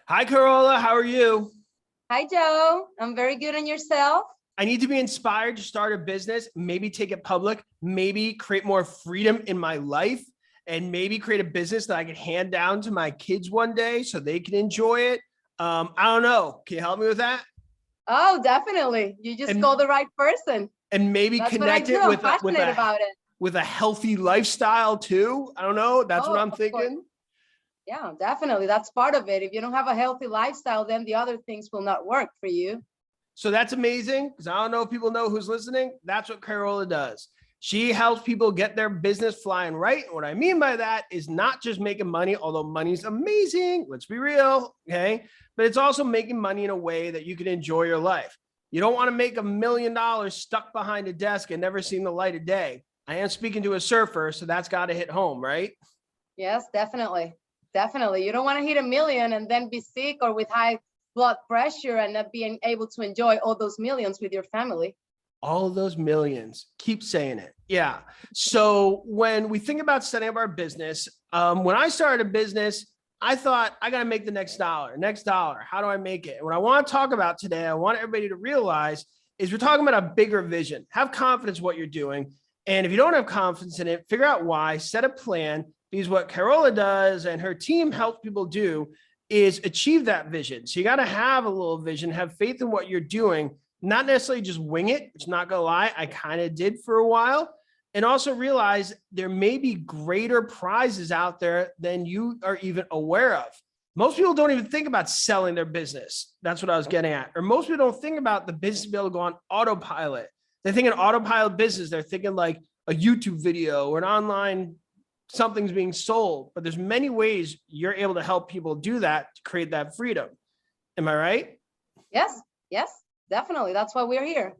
Hi, Carola. How are you? Hi, Joe. I'm very good. On yourself? I need to be inspired to start a business, maybe take it public, maybe create more freedom in my life, and maybe create a business that I can hand down to my kids one day so they can enjoy it. I don't know. Can you help me with that? Oh, definitely. You just And called the right person. and maybe That's what I connect do. it I'm with passionate about it. a healthy lifestyle too. I don't know. That's what Oh, I'm of course. thinking. Yeah, definitely. That's part of it. If you don't have a healthy lifestyle, then the other things will not work for you. So that's amazing because I don't know if people know who's listening. That's what Carola does. She helps people get their business flying right. What I mean by that is not just making money, although money's amazing. Let's be real. Okay. But it's also making money in a way that you can enjoy your life. You don't want to make $1 million stuck behind a desk and never seen the light of day. I am speaking to a surfer, so that's got to hit home, right? Yes, definitely. Definitely. You don't want to hit a million and then be sick or with high blood pressure and not being able to enjoy all those millions with your family. All of those millions. Keep saying it. Yeah. So when we think about setting up our business, when I started a business, I thought I got to make the next dollar, next dollar. How do I make it? And what I want to talk about today, I want everybody to realize is we're talking about a bigger vision. Have confidence in what you're doing. And if you don't have confidence in it, figure out why, set a plan. Because what Carola does and her team helps people do is achieve that vision. So you got to have a little vision, have faith in what you're doing, not necessarily just wing it. It's not going to lie. I kind of did for a while. And also realize there may be greater prizes out there than you are even aware of. Most people don't even think about selling their business. That's what I was getting at. Or most people don't think about the business to be able to go on autopilot. They think an autopilot business. They're thinking like a YouTube video or an online something's being sold. But there's many ways you're able to help people do that to create that freedom. Am I right? Yes, yes, definitely. That's why we're here.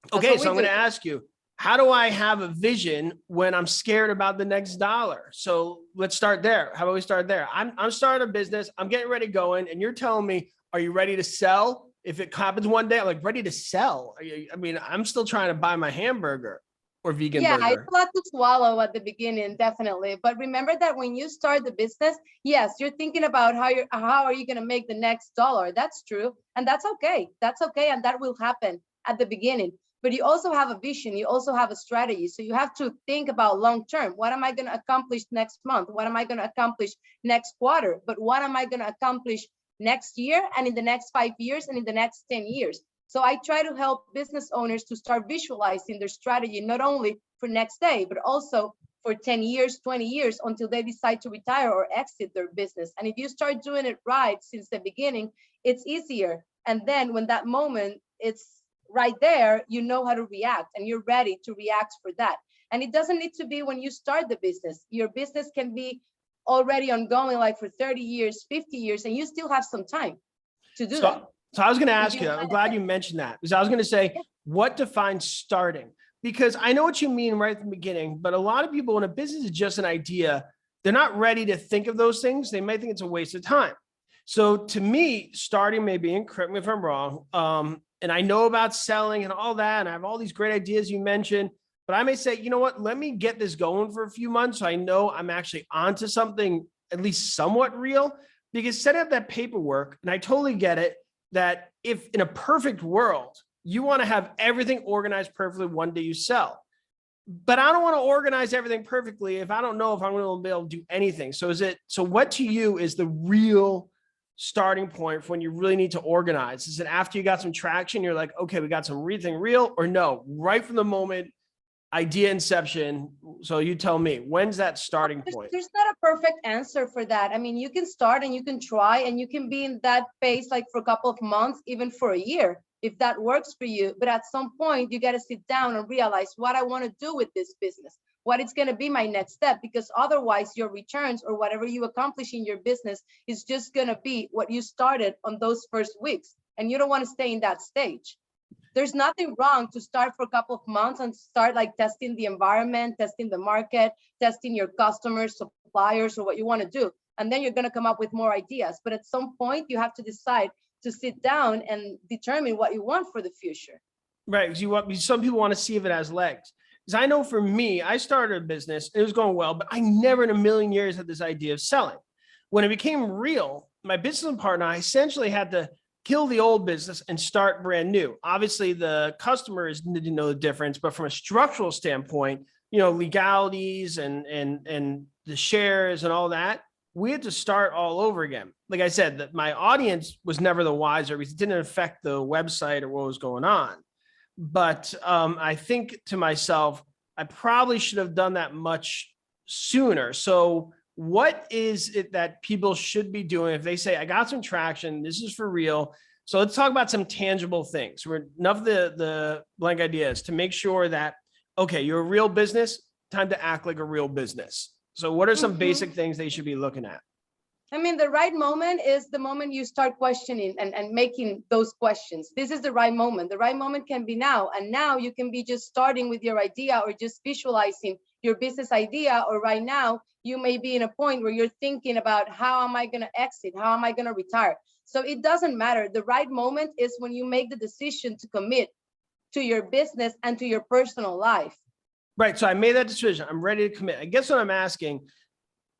That's Okay, what so we I'm going do. to ask you, how do I have a vision when I'm scared about the next dollar? So let's start there. How about we start there? I'm starting a business. I'm getting ready going, and you're telling me, are you ready to sell? If it happens one day, I'm like, ready to sell. I mean, I'm still trying to buy my hamburger or vegan Yeah, it's burger. a lot to swallow at the beginning, definitely. But remember that when you start the business, yes, you're thinking about how are you going to make the next dollar. That's true, and that's okay. That's okay, and that will happen at the beginning. But you also have a vision. You also have a strategy. So you have to think about long term. What am I going to accomplish next month? What am I going to accomplish next quarter? But what am I going to accomplish next year and in the next 5 years and in the next 10 years? So I try to help business owners to start visualizing their strategy, not only for next day, but also for 10 years, 20 years until they decide to retire or exit their business. And if you start doing it right since the beginning, it's easier. And then when that moment it's right there, you know how to react and you're ready to react for that. And it doesn't need to be when you start the business. Your business can be already ongoing like for 30 years, 50 years, and you still have some time to do that. So I was going to If ask you you, I'm glad you mentioned that because I was going to say, yeah. what defines starting? Because I know what you mean right from the beginning, but a lot of people when a business is just an idea, they're not ready to think of those things. They may think it's a waste of time. So to me, starting maybe, and correct me if I'm wrong, and I know about selling and all that, and I have all these great ideas you mentioned, but I may say, you know what, let me get this going for a few months so I know I'm actually onto something at least somewhat real. Because setting up that paperwork, and I totally get it, that if in a perfect world, you want to have everything organized perfectly one day you sell. But I don't want to organize everything perfectly if I don't know if I'm going to be able to do anything. So what to you is the real starting point for when you really need to organize? Is it after you got some traction, you're like, okay, we got some everything real, or no, right from the moment idea inception? So you tell me, when's that starting point? There's not a perfect answer for that. I mean, you can start and you can try and you can be in that phase like for a couple of months, even for a year, if that works for you. But at some point, you got to sit down and realize what I want to do with this business, what it's going to be my next step, because otherwise your returns or whatever you accomplish in your business is just going to be what you started on those first weeks. And you don't want to stay in that stage. There's nothing wrong to start for a couple of months and start like testing the environment, testing the market, testing your customers, suppliers, or what you want to do. And then you're going to come up with more ideas. But at some point, you have to decide to sit down and determine what you want for the future. Right. Because some people want to see if it has legs. Because I know for me, I started a business, it was going well, but I never in a million years had this idea of selling. When it became real, my business partner, I essentially had to kill the old business and start brand new. Obviously, the customers didn't know the difference, but from a structural standpoint, legalities and the shares and all that, we had to start all over again. Like I said, that my audience was never the wiser because it didn't affect the website or what was going on. But I think to myself, I probably should have done that much sooner. So what is it that people should be doing if they say, I got some traction, this is for real? So let's talk about some tangible things. We're enough of the blank ideas to make sure that, okay, you're a real business, time to act like a real business. So what are some basic things they should be looking at? I mean, the right moment is the moment you start questioning and making those questions. This is the right moment. The right moment can be now. And now you can be just starting with your idea or just visualizing your business idea. Or right now, you may be in a point where you're thinking about how am I going to exit? How am I going to retire? So it doesn't matter. The right moment is when you make the decision to commit to your business and to your personal life. Right. So I made that decision. I'm ready to commit. I guess what I'm asking,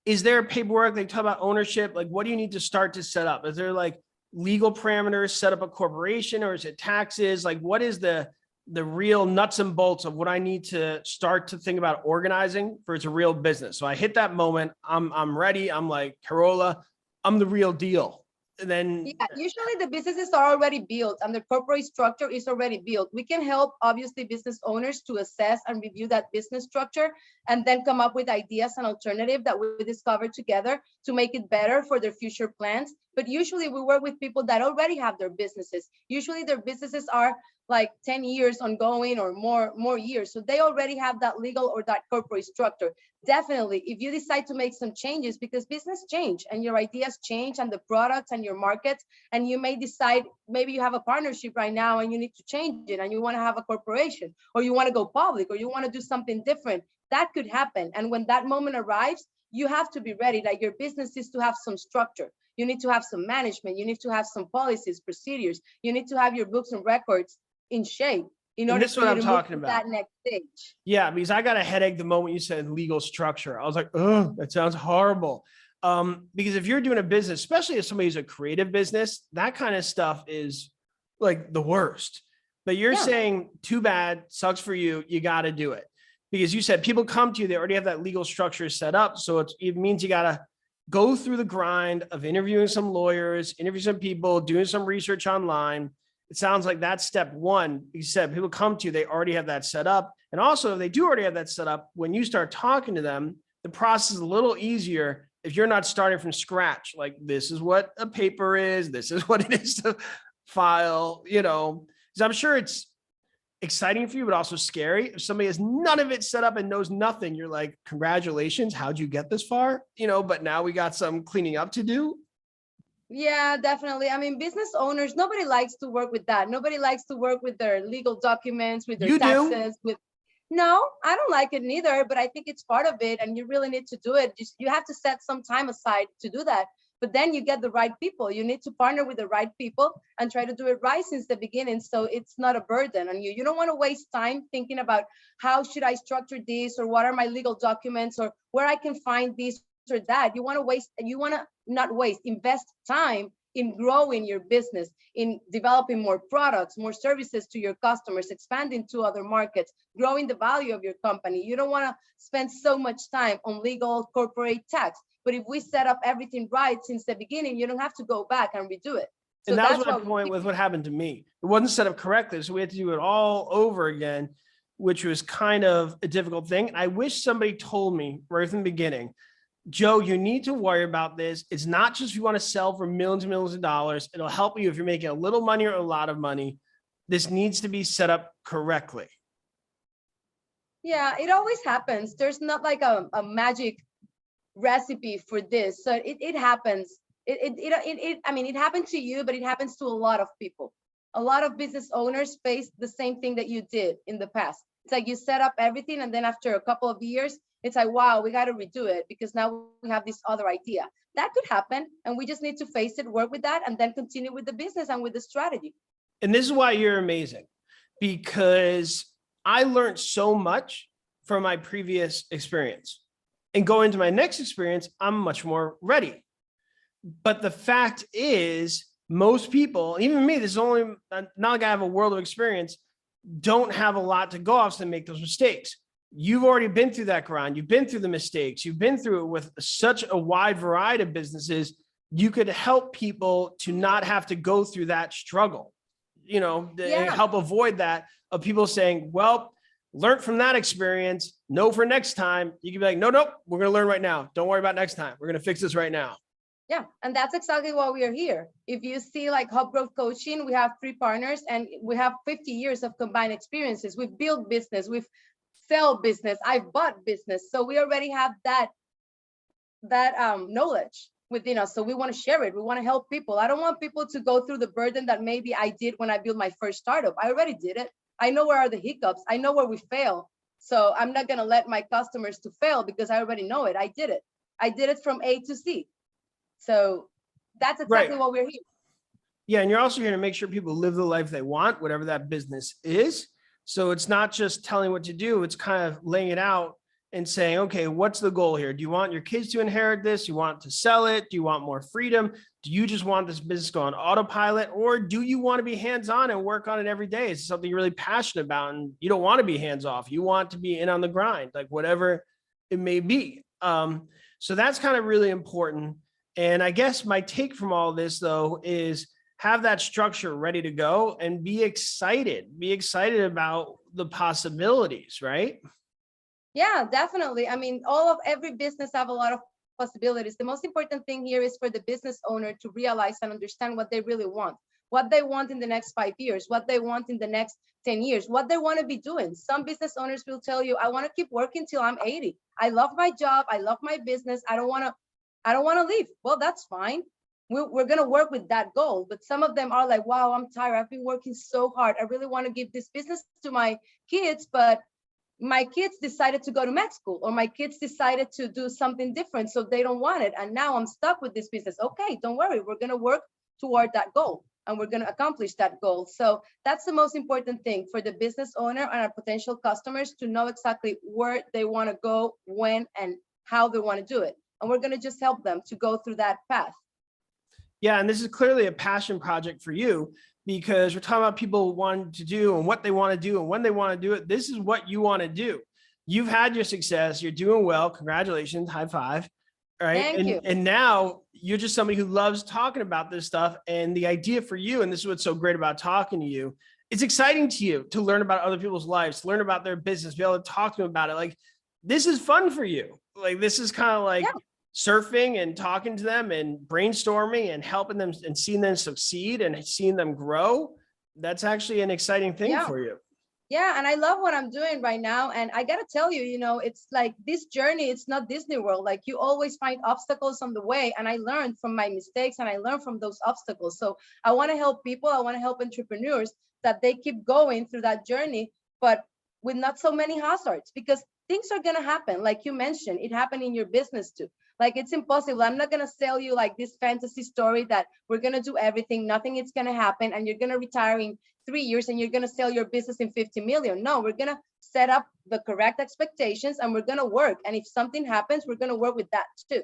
is there paperwork? They talk about ownership. Like, what do you need to start to set up? Is there like legal parameters, set up a corporation, or is it taxes? Like, what is the real nuts and bolts of what I need to start to think about organizing for it's a real business? So I hit that moment. I'm ready. I'm like, Carola, I'm the real deal. And then yeah, usually the businesses are already built and the corporate structure is already built. We can help obviously business owners to assess and review that business structure and then come up with ideas and alternatives that we discover together to make it better for their future plans. But usually we work with people that already have their businesses. Usually their businesses are like 10 years ongoing or more years. So they already have that legal or that corporate structure. Definitely, if you decide to make some changes, because business change and your ideas change and the products and your markets, and you may decide maybe you have a partnership right now and you need to change it and you want to have a corporation or you want to go public or you want to do something different, that could happen. And when that moment arrives, you have to be ready. Like your business is to have some structure. You need to have some management. You need to have some policies, procedures. You need to have your books and records in shape in order this is what I'm talking about. That next stage. Yeah, because I got a headache the moment you said legal structure. I was like, oh, that sounds horrible. Because if you're doing a business, especially if somebody's a creative business, that kind of stuff is like the worst. But you're saying, too bad, sucks for you. You got to do it. Because you said people come to you, they already have that legal structure set up. So it means you got to go through the grind of interviewing some lawyers, interviewing some people, doing some research online. It sounds like that's step one. You said people come to you, they already have that set up. And also, if they do already have that set up, when you start talking to them, the process is a little easier if you're not starting from scratch. Like, this is what a paper is, this is what it is to file, because I'm sure it's exciting for you, but also scary. If somebody has none of it set up and knows nothing, you're like, congratulations, how'd you get this far? But now we got some cleaning up to do. Yeah, definitely. I mean, business owners, nobody likes to work with that. Nobody likes to work with their legal documents, with their taxes. No, I don't like it neither, but I think it's part of it and you really need to do it. You have to set some time aside to do that. But then you get the right people. You need to partner with the right people and try to do it right since the beginning. So it's not a burden on you. You don't want to waste time thinking about how should I structure this or what are my legal documents or where I can find this or that. You want to not waste, invest time in growing your business, in developing more products, more services to your customers, expanding to other markets, growing the value of your company. You don't want to spend so much time on legal, corporate, tax. But if we set up everything right since the beginning, you don't have to go back and redo it. So and that was my point with what happened to me. It wasn't set up correctly, so we had to do it all over again, which was kind of a difficult thing. I wish somebody told me right from the beginning, Joe, you need to worry about this. It's not just if you want to sell for millions and millions of dollars. It'll help you if you're making a little money or a lot of money. This needs to be set up correctly. Yeah, it always happens. There's not like a magic recipe for this. So it happens. I mean, it happened to you, but it happens to a lot of people. A lot of business owners face the same thing that you did in the past. It's like you set up everything and then after a couple of years, it's like, wow, we got to redo it because now we have this other idea. That could happen. And we just need to face it, work with that, and then continue with the business and with the strategy. And this is why you're amazing, because I learned so much from my previous experience. And going into my next experience, I'm much more ready. But the fact is, most people, even me, this is only not like I have a world of experience, don't have a lot to go off to make those mistakes. You've already been through that grind. You've been through the mistakes. You've been through it with such a wide variety of businesses. You could help people to not have to go through that struggle, Yeah. help avoid that of people saying, well, learn from that experience. No, for next time. You can be like, no, we're going to learn right now. Don't worry about next time. We're going to fix this right now. Yeah, and that's exactly why we are here. If you see like Hub Growth Coaching, we have 3 partners and we have 50 years of combined experiences. We've built business, we've sell business, I've bought business. So we already have that knowledge within us. So we want to share it. We want to help people. I don't want people to go through the burden that maybe I did when I built my first startup. I already did it. I know where are the hiccups. I know where we fail. So I'm not going to let my customers to fail because I already know it. I did it. I did it from A to Z. So that's exactly what we're here. Yeah. And you're also here to make sure people live the life they want, whatever that business is. So it's not just telling what to do. It's kind of laying it out and saying, okay, what's the goal here? Do you want your kids to inherit this? Do you want to sell it? Do you want more freedom? Do you just want this business to go on autopilot? Or do you want to be hands-on and work on it every day? It's something you're really passionate about and you don't want to be hands-off. You want to be in on the grind, like whatever it may be. So that's kind of really important. And I guess my take from all this, though, is have that structure ready to go and be excited about the possibilities, right? Yeah, definitely. I mean, every business have a lot of possibilities. The most important thing here is for the business owner to realize and understand what they really want, what they want in the next 5 years, what they want in the next 10 years, what they want to be doing. Some business owners will tell you, I want to keep working till I'm 80. I love my job. I love my business. I don't want to leave. Well, that's fine. We're going to work with that goal. But some of them are like, wow, I'm tired. I've been working so hard. I really want to give this business to my kids, but my kids decided to go to med school, or my kids decided to do something different, so they don't want it. And now I'm stuck with this business. Okay, don't worry. We're going to work toward that goal and we're going to accomplish that goal. So that's the most important thing for the business owner and our potential customers to know exactly where they want to go, when, and how they want to do it. And we're going to just help them to go through that path. Yeah. And this is clearly a passion project for you, because we're talking about people wanting to do and what they want to do and when they want to do it. This is what you want to do. You've had your success. You're doing well. Congratulations. High five. All right. Thank you. And now you're just somebody who loves talking about this stuff. And the idea for you, and this is what's so great about talking to you, it's exciting to you to learn about other people's lives, to learn about their business, be able to talk to them about it. Like, this is fun for you. Like, this is kind of like surfing and talking to them and brainstorming and helping them and seeing them succeed and seeing them grow. That's actually an exciting thing for you. Yeah, and I love what I'm doing right now. And I got to tell you, it's like this journey, it's not Disney World. Like, you always find obstacles on the way. And I learned from my mistakes and I learned from those obstacles. So I want to help people. I want to help entrepreneurs that they keep going through that journey, but with not so many hazards, because things are going to happen. Like you mentioned, it happened in your business too. Like, it's impossible. I'm not going to sell you like this fantasy story that we're going to do everything, nothing is going to happen, and you're going to retire in 3 years and you're going to sell your business in 50 million. No, we're going to set up the correct expectations and we're going to work. And if something happens, we're going to work with that too.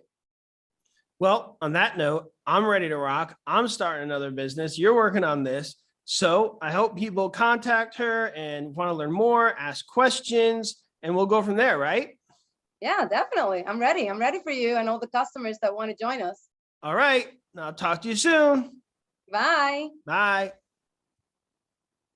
Well, on that note, I'm ready to rock. I'm starting another business. You're working on this. So I hope people contact her and want to learn more, ask questions, and we'll go from there, right? Yeah, definitely. I'm ready. I'm ready for you and all the customers that want to join us. All right. I'll talk to you soon. Bye. Bye.